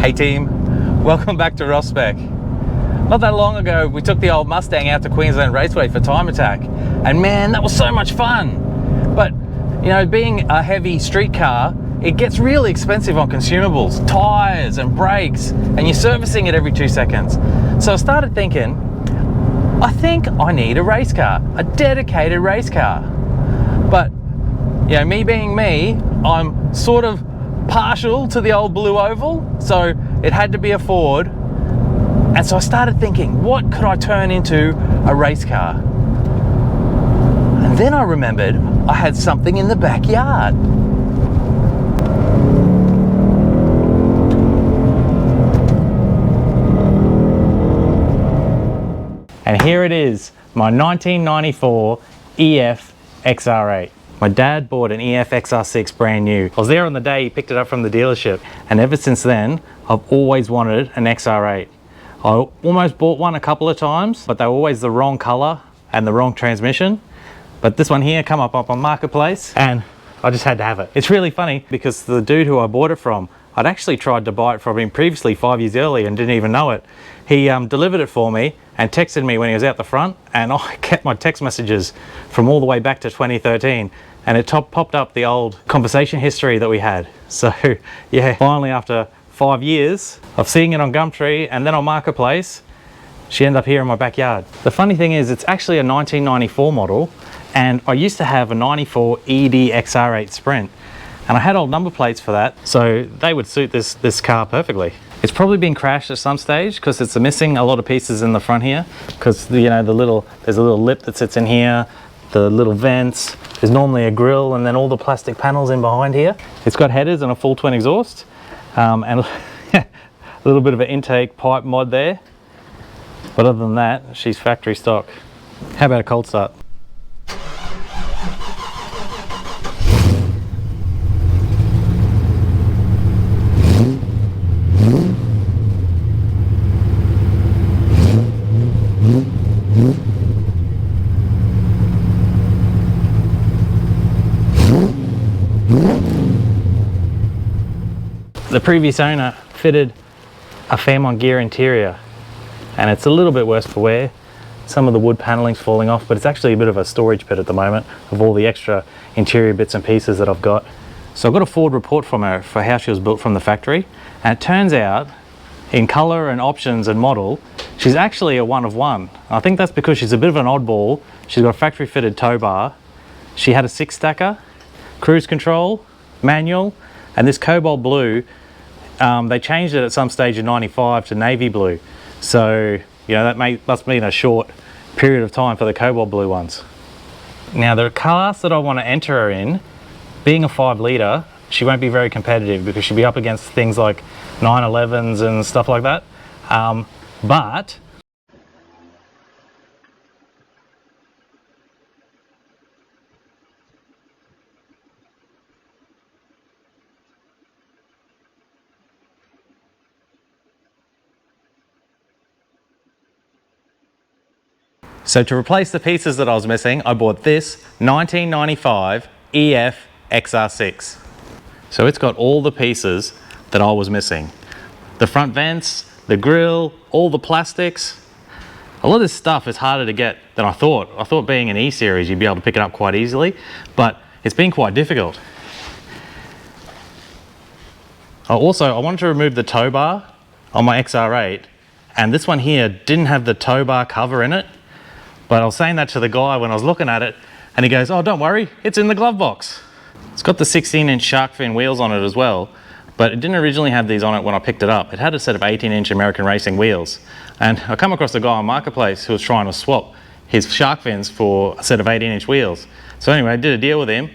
Hey team, welcome back to Rospec. Not that long ago, we took the old Mustang out to Queensland Raceway for Time Attack, and man, that was so much fun. But, you know, being a heavy street car, it gets really expensive on consumables, tires and brakes, and you're servicing it every 2 seconds. So I started thinking, I think I need a race car, a dedicated race car. But, you know, me being me, I'm sort of partial to the old blue oval, so it had to be a Ford. And so I started thinking, what could I turn into a race car? And then I remembered I had something in the backyard. And here it is, my 1994 EF XR8. My dad bought an EF XR6 brand new. I was there on the day he picked it up from the dealership, and ever since then, I've always wanted an XR8. I almost bought one a couple of times, but they were always the wrong color and the wrong transmission. But this one here come up on Marketplace, and I just had to have it. It's really funny because the dude who I bought it from, I'd actually tried to buy it from him previously 5 years earlier and didn't even know it. He delivered it for me and texted me when he was out the front, and I kept my text messages from all the way back to 2013, and it popped up the old conversation history that we had. So yeah, finally after 5 years of seeing it on Gumtree and then on Marketplace, she ended up here in my backyard. The funny thing is, it's actually a 1994 model, and I used to have a 94 ED XR8 Sprint, and I had old number plates for that, so they would suit this car perfectly. It's probably been crashed at some stage because it's missing a lot of pieces in the front here, because you know there's a little lip that sits in here, the little vents, there's normally a grille, and then all the plastic panels in behind here. It's got headers and a full twin exhaust. And a little bit of an intake pipe mod there, but other than that, she's factory stock. How about a cold start? The previous owner fitted a Fairmont gear interior, and it's a little bit worse for wear. Some of the wood panelling's falling off, but it's actually a bit of a storage pit at the moment of all the extra interior bits and pieces that I've got. So I've got a Ford report from her for how she was built from the factory, and it turns out in colour and options and model, she's actually a one of one. I think that's because she's a bit of an oddball. She's got a factory fitted tow bar. She had a 6-stacker, cruise control, manual, and this cobalt blue, they changed it at some stage in 95 to navy blue. So, you know, that must mean a short period of time for the cobalt blue ones. Now, the class that I want to enter her in, being a 5 litre, she won't be very competitive because she'll be up against things like 911s and stuff like that. But so to replace the pieces that I was missing, I bought this 1995 EF XR6. So it's got all the pieces that I was missing. The front vents, the grille, all the plastics. A lot of this stuff is harder to get than I thought. I thought being an E-Series you'd be able to pick it up quite easily, but it's been quite difficult. Also, I wanted to remove the tow bar on my XR8, and this one here didn't have the tow bar cover in it. But I was saying that to the guy when I was looking at it, and he goes, oh, don't worry, it's in the glove box. It's got the 16-inch shark fin wheels on it as well, but it didn't originally have these on it when I picked it up. It had a set of 18-inch American Racing wheels. And I come across a guy on Marketplace who was trying to swap his shark fins for a set of 18-inch wheels. So anyway, I did a deal with him,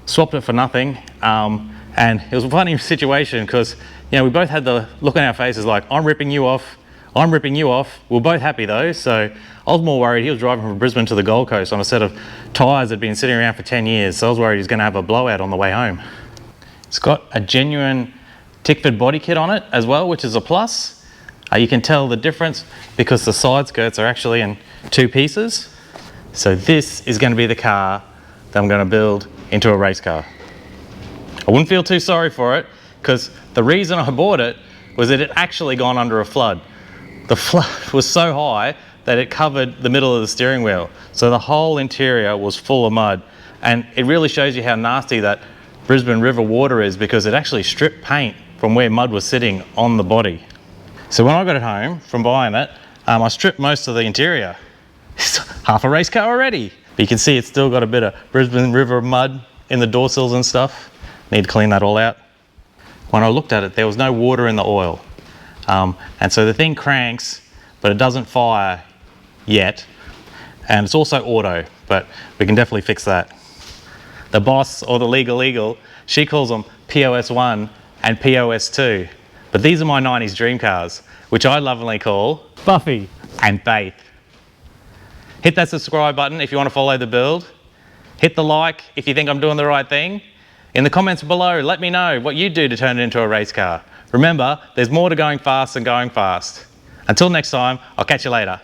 swapped it for nothing, and it was a funny situation because, you know, we both had the look on our faces like, I'm ripping you off. We're both happy though, so I was more worried. He was driving from Brisbane to the Gold Coast on a set of tyres that had been sitting around for 10 years, so I was worried he's going to have a blowout on the way home. It's got a genuine Tickford body kit on it as well, which is a plus. You can tell the difference because the side skirts are actually in 2 pieces. So this is going to be the car that I'm going to build into a race car. I wouldn't feel too sorry for it because the reason I bought it was that it had actually gone under a flood. The flood was so high that it covered the middle of the steering wheel. So the whole interior was full of mud. And it really shows you how nasty that Brisbane River water is, because it actually stripped paint from where mud was sitting on the body. So when I got it home from buying it, I stripped most of the interior. It's half a race car already. But you can see it's still got a bit of Brisbane River mud in the door sills and stuff. Need to clean that all out. When I looked at it, there was no water in the oil. And so the thing cranks, but it doesn't fire yet. And it's also auto, but we can definitely fix that. The boss, or the legal eagle, she calls them POS 1 and POS 2. But these are my 90s dream cars, which I lovingly call Buffy and Faith. Hit that subscribe button if you want to follow the build. Hit the like if you think I'm doing the right thing. In the comments below, let me know what you do to turn it into a race car. Remember, there's more to going fast than going fast. Until next time, I'll catch you later.